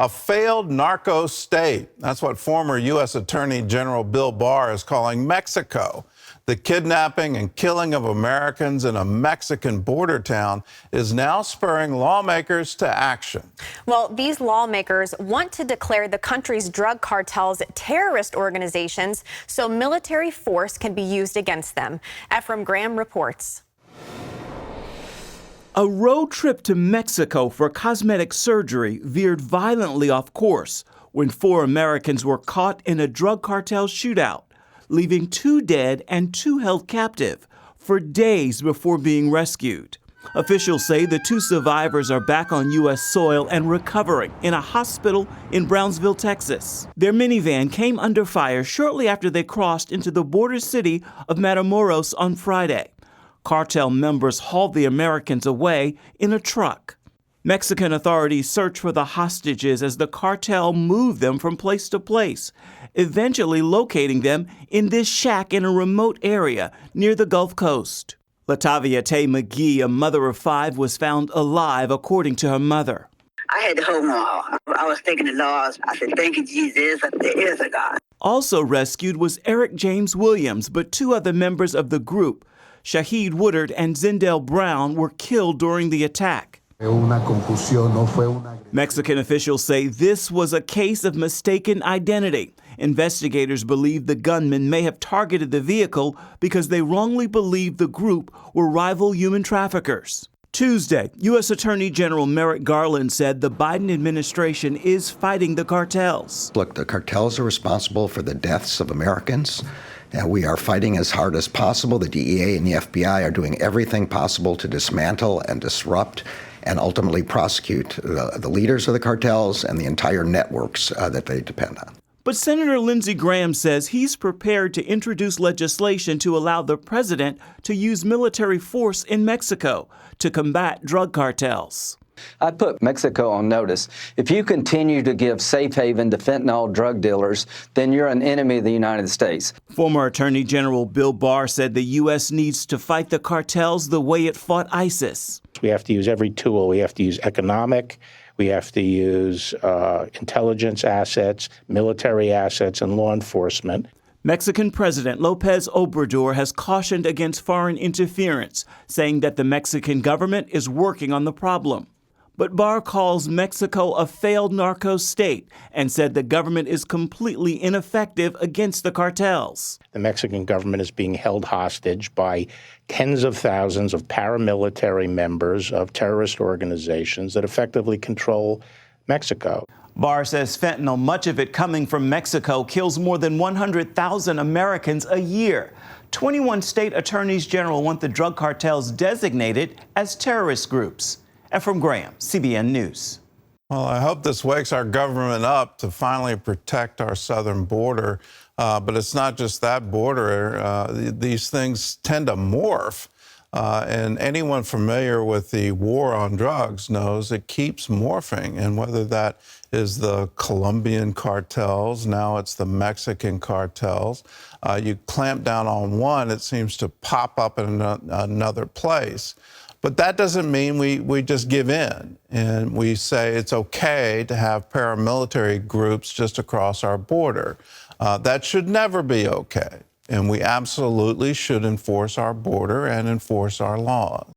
A failed narco state. That's what former U.S. Attorney General Bill Barr is calling Mexico. The kidnapping and killing of Americans in a Mexican border town is now spurring lawmakers to action. Well, these lawmakers want to declare the country's drug cartels terrorist organizations so military force can be used against them. Ephraim Graham reports. A road trip to Mexico for cosmetic surgery veered violently off course when 4 Americans were caught in a drug cartel shootout, leaving 2 dead and 2 held captive for days before being rescued. Officials say the 2 survivors are back on U.S. soil and recovering in a hospital in Brownsville, Texas. Their minivan came under fire shortly after they crossed into the border city of Matamoros on Friday. Cartel members hauled the Americans away in a truck. Mexican authorities searched for the hostages as the cartel moved them from place to place, eventually locating them in this shack in a remote area near the Gulf Coast. Latavia Tay McGee, a mother of 5, was found alive, according to her mother. I had to hold on. I was thinking the Lord. I said, thank you, Jesus. There is a God. Also rescued was Eric James Williams, but 2 other members of the group, Shahid Woodard and Zindell Brown, were killed during the attack. Mexican officials say this was a case of mistaken identity. Investigators believe the gunmen may have targeted the vehicle because they wrongly believed the group were rival human traffickers. Tuesday, U.S. Attorney General Merrick Garland said the Biden administration is fighting the cartels. Look, the cartels are responsible for the deaths of Americans. And we are fighting as hard as possible. The DEA and the FBI are doing everything possible to dismantle and disrupt and ultimately prosecute the leaders of the cartels and the entire networks that they depend on. But Senator Lindsey Graham says he's prepared to introduce legislation to allow the president to use military force in Mexico to combat drug cartels. I'd put Mexico on notice. If you continue to give safe haven to fentanyl drug dealers, then you're an enemy of the United States. Former Attorney General Bill Barr said the U.S. needs to fight the cartels the way it fought ISIS. We have to use every tool. We have to use economic. We have to use intelligence assets, military assets, and law enforcement. Mexican President López Obrador has cautioned against foreign interference, saying that the Mexican government is working on the problem. But Barr calls Mexico a failed narco state and said the government is completely ineffective against the cartels. The Mexican government is being held hostage by tens of thousands of paramilitary members of terrorist organizations that effectively control Mexico. Barr says fentanyl, much of it coming from Mexico, kills more than 100,000 Americans a year. 21 state attorneys general want the drug cartels designated as terrorist groups. Ephraim Graham, CBN News. Well, I hope this wakes our government up to finally protect our southern border. But it's not just that border. These things tend to morph. And anyone familiar with the war on drugs knows it keeps morphing. And whether that is the Colombian cartels, now it's the Mexican cartels. You clamp down on one, it seems to pop up in another place. But that doesn't mean we just give in and we say it's okay to have paramilitary groups just across our border. That should never be okay. And we absolutely should enforce our border and enforce our laws.